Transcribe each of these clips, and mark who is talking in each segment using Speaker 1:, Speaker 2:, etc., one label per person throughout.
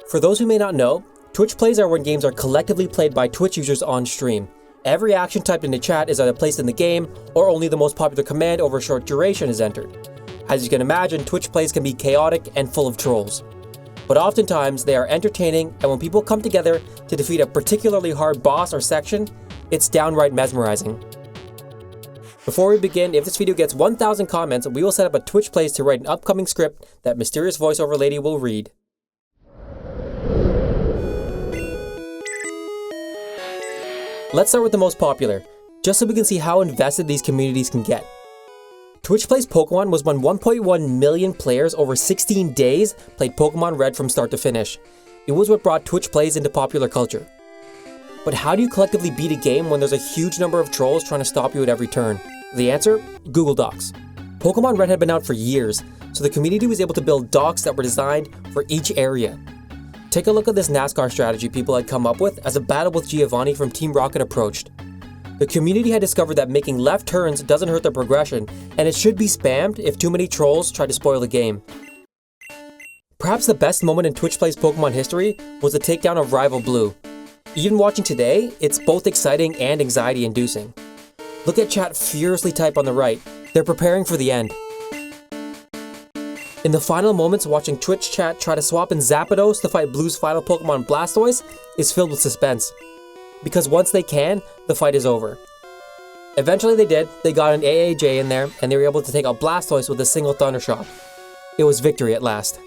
Speaker 1: For those who may not know, Twitch plays are when games are collectively played by Twitch users on stream. Every action typed in the chat is either placed in the game, or only the most popular command over a short duration is entered. As you can imagine, Twitch plays can be chaotic and full of trolls. But oftentimes, they are entertaining, and when people come together to defeat a particularly hard boss or section, it's downright mesmerizing. Before we begin, if this video gets 1,000 comments, we will set up a Twitch Plays to write an upcoming script that mysterious voiceover lady will read. Let's start with the most popular, just so we can see how invested these communities can get. TwitchPlaysPokemon was when 1.1 million players over 16 days played Pokemon Red from start to finish. It was what brought Twitch Plays into popular culture. But how do you collectively beat a game when there's a huge number of trolls trying to stop you at every turn? The answer? Google Docs. Pokemon Red had been out for years, so the community was able to build docs that were designed for each area. Take a look at this NASCAR strategy people had come up with as a battle with Giovanni from Team Rocket approached. The community had discovered that making left turns doesn't hurt their progression, and it should be spammed if too many trolls try to spoil the game. Perhaps the best moment in Twitch Plays Pokemon history was the takedown of Rival Blue. Even watching today, it's both exciting and anxiety-inducing. Look at chat furiously type on the right. They're preparing for the end. In the final moments, watching Twitch chat try to swap in Zapdos to fight Blue's final Pokemon Blastoise is filled with suspense. Because once they can, the fight is over. Eventually they did, they got an AAJ in there, and they were able to take out Blastoise with a single Thunder Shock. It was victory at last.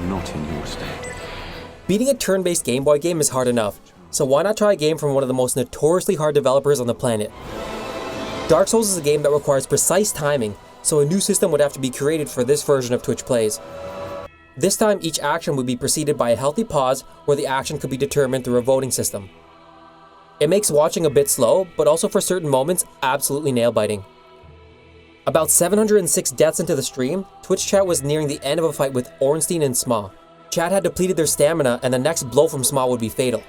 Speaker 2: Not in your state.
Speaker 1: Beating a turn-based Game Boy game is hard enough, so why not try a game from one of the most notoriously hard developers on the planet? Dark Souls is a game that requires precise timing, so a new system would have to be created for this version of Twitch Plays. This time, each action would be preceded by a healthy pause where the action could be determined through a voting system. It makes watching a bit slow, but also for certain moments, absolutely nail-biting. About 706 deaths into the stream, Twitch chat was nearing the end of a fight with Ornstein and Sma. Chat had depleted their stamina, and the next blow from Sma would be fatal.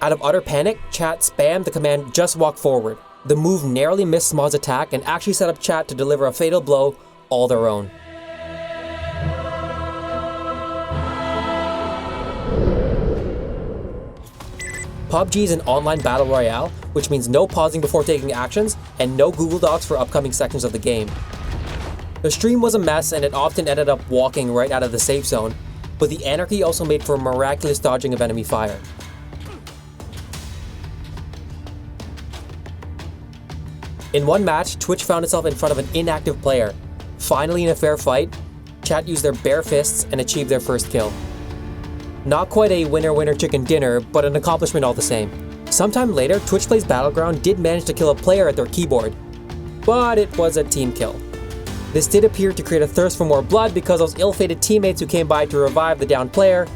Speaker 1: Out of utter panic, chat spammed the command "just walk forward." The move narrowly missed Sma's attack and actually set up chat to deliver a fatal blow all their own. PUBG is an online battle royale, which means no pausing before taking actions and no Google Docs for upcoming sections of the game. The stream was a mess and it often ended up walking right out of the safe zone, but the anarchy also made for miraculous dodging of enemy fire. In one match, Twitch found itself in front of an inactive player. Finally, in a fair fight, chat used their bare fists and achieved their first kill. Not quite a winner-winner chicken dinner, but an accomplishment all the same. Sometime later, Twitch Plays Battleground did manage to kill a player at their keyboard, but it was a team kill. This did appear to create a thirst for more blood because those ill-fated teammates who came by to revive the downed player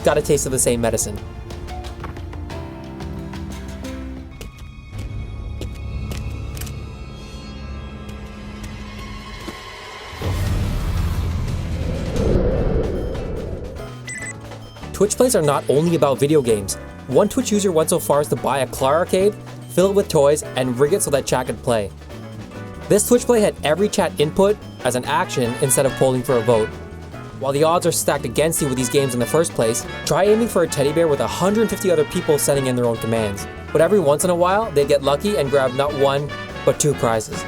Speaker 1: got a taste of the same medicine. Twitch Plays are not only about video games. One Twitch user went so far as to buy a ClawArcade, fill it with toys, and rig it so that chat could play. This Twitch Play had every chat input as an action instead of polling for a vote. While the odds are stacked against you with these games in the first place, try aiming for a teddy bear with 150 other people sending in their own commands. But every once in a while, they'd get lucky and grab not one, but two prizes.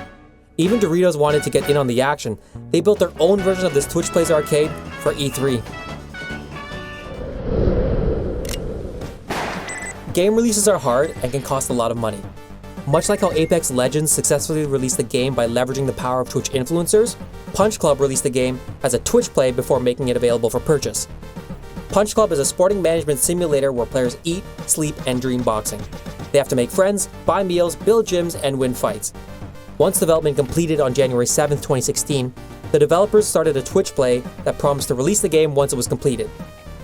Speaker 1: Even Doritos wanted to get in on the action. They built their own version of this Twitch Plays Arcade for E3. Game releases are hard and can cost a lot of money. Much like how Apex Legends successfully released the game by leveraging the power of Twitch influencers, PunchClub released the game as a Twitch play before making it available for purchase. PunchClub is a sporting management simulator where players eat, sleep, and dream boxing. They have to make friends, buy meals, build gyms, and win fights. Once development completed on January 7, 2016, the developers started a Twitch play that promised to release the game once it was completed,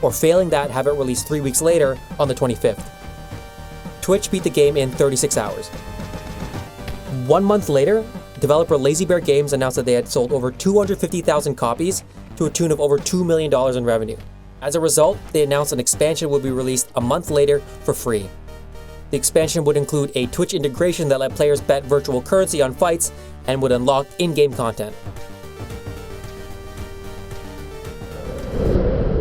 Speaker 1: or failing that, have it released 3 weeks later on the 25th. Twitch beat the game in 36 hours. 1 month later, developer Lazy Bear Games announced that they had sold over 250,000 copies to a tune of over $2 million in revenue. As a result, they announced an expansion would be released a month later for free. The expansion would include a Twitch integration that let players bet virtual currency on fights and would unlock in-game content.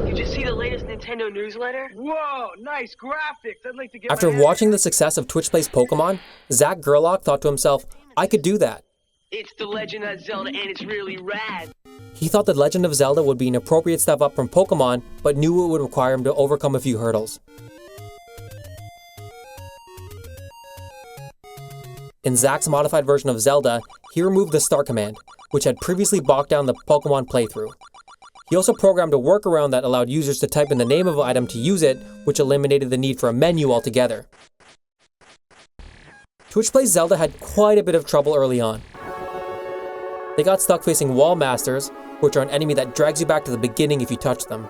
Speaker 3: Did you see the latest Nintendo newsletter?
Speaker 4: Whoa, nice graphics. I'd like to get
Speaker 1: After
Speaker 4: my
Speaker 1: watching the success of Twitch Plays Pokemon, Zach Gerlach thought to himself, I could do that.
Speaker 3: It's the Legend of Zelda and it's really rad.
Speaker 1: He thought The Legend of Zelda would be an appropriate step up from Pokemon, but knew it would require him to overcome a few hurdles. In Zach's modified version of Zelda, he removed the Star command, which had previously bogged down the Pokemon playthrough. He also programmed a workaround that allowed users to type in the name of an item to use it, which eliminated the need for a menu altogether. TwitchPlaysZelda had quite a bit of trouble early on. They got stuck facing Wall Masters, which are an enemy that drags you back to the beginning if you touch them.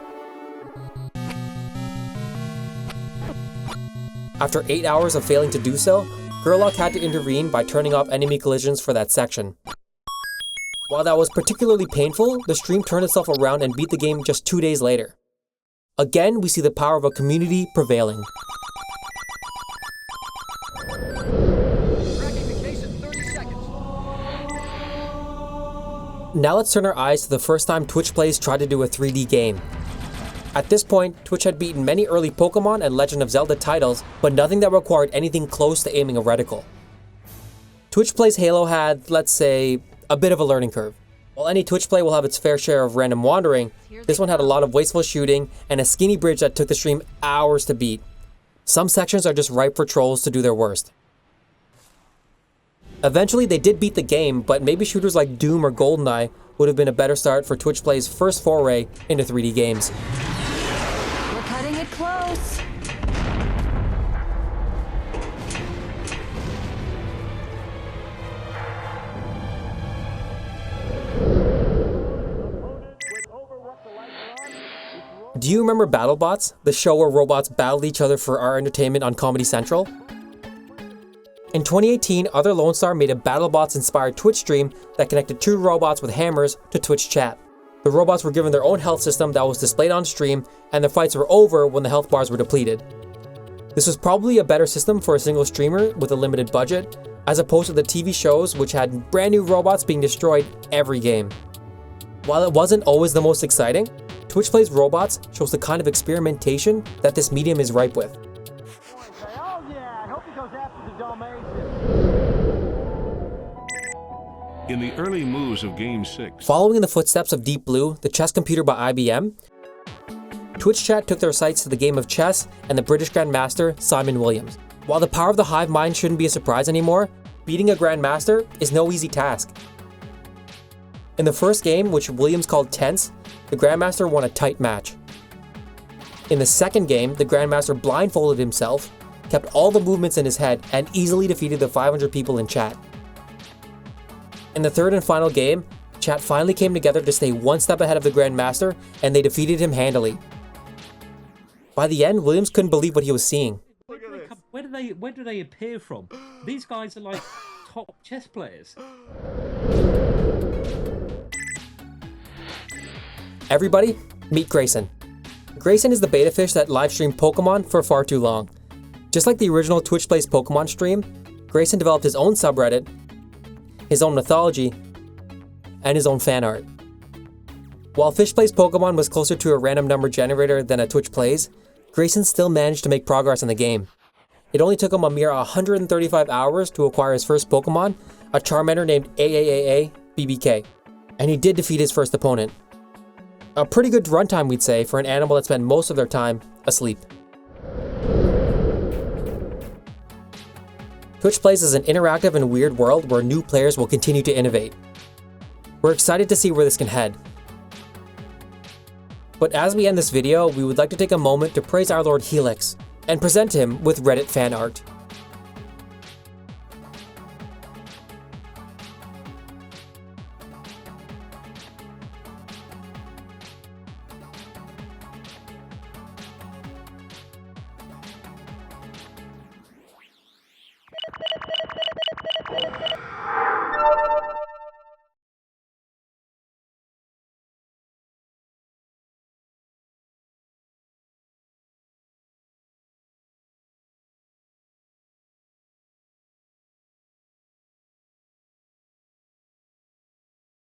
Speaker 1: After 8 hours of failing to do so, Gerlach had to intervene by turning off enemy collisions for that section. While that was particularly painful, the stream turned itself around and beat the game just 2 days later. Again, we see the power of a community prevailing. Now let's turn our eyes to the first time TwitchPlays tried to do a 3D game. At this point, Twitch had beaten many early Pokemon and Legend of Zelda titles, but nothing that required anything close to aiming a reticle. TwitchPlaysHalo had, let's say, a bit of a learning curve. While any Twitch play will have its fair share of random wandering, this one had a lot of wasteful shooting and a skinny bridge that took the stream hours to beat. Some sections are just ripe for trolls to do their worst. Eventually they did beat the game, but maybe shooters like Doom or GoldenEye would have been a better start for TwitchPlay's first foray into 3D games.
Speaker 5: We're cutting it close.
Speaker 1: Do you remember BattleBots, the show where robots battled each other for our entertainment on Comedy Central? In 2018, Other Lone Star made a BattleBots-inspired Twitch stream that connected two robots with hammers to Twitch chat. The robots were given their own health system that was displayed on stream, and their fights were over when the health bars were depleted. This was probably a better system for a single streamer with a limited budget, as opposed to the TV shows which had brand new robots being destroyed every game. While it wasn't always the most exciting, TwitchPlays robots shows the kind of experimentation that this medium is ripe with.
Speaker 4: Oh yeah, I hope he goes after the Dalmatian.
Speaker 2: In the early moves of Game 6,
Speaker 1: Following in the footsteps of Deep Blue, the chess computer by IBM, Twitch chat took their sights to the game of chess and the British Grandmaster Simon Williams. While the power of the hive mind shouldn't be a surprise anymore, beating a Grandmaster is no easy task. In the first game, which Williams called tense, the Grandmaster won a tight match. In the second game, the Grandmaster blindfolded himself, kept all the movements in his head, and easily defeated the 500 people in chat. In the third and final game, chat finally came together to stay one step ahead of the Grandmaster, and they defeated him handily. By the end, Williams couldn't believe what he was seeing.
Speaker 6: Where do they appear from? These guys are like top chess players.
Speaker 1: Everybody, meet Grayson. Grayson is the beta fish that livestreamed Pokemon for far too long. Just like the original Twitch Plays Pokemon stream, Grayson developed his own subreddit, his own mythology, and his own fan art. While Fish Plays Pokemon was closer to a random number generator than a Twitch Plays, Grayson still managed to make progress in the game. It only took him a mere 135 hours to acquire his first Pokemon, a Charmander named AAAA BBK, and he did defeat his first opponent. A pretty good runtime, we'd say, for an animal that spent most of their time asleep. Twitch Plays is an interactive and weird world where new players will continue to innovate. We're excited to see where this can head. But as we end this video, we would like to take a moment to praise our Lord Helix and present him with Reddit fan art.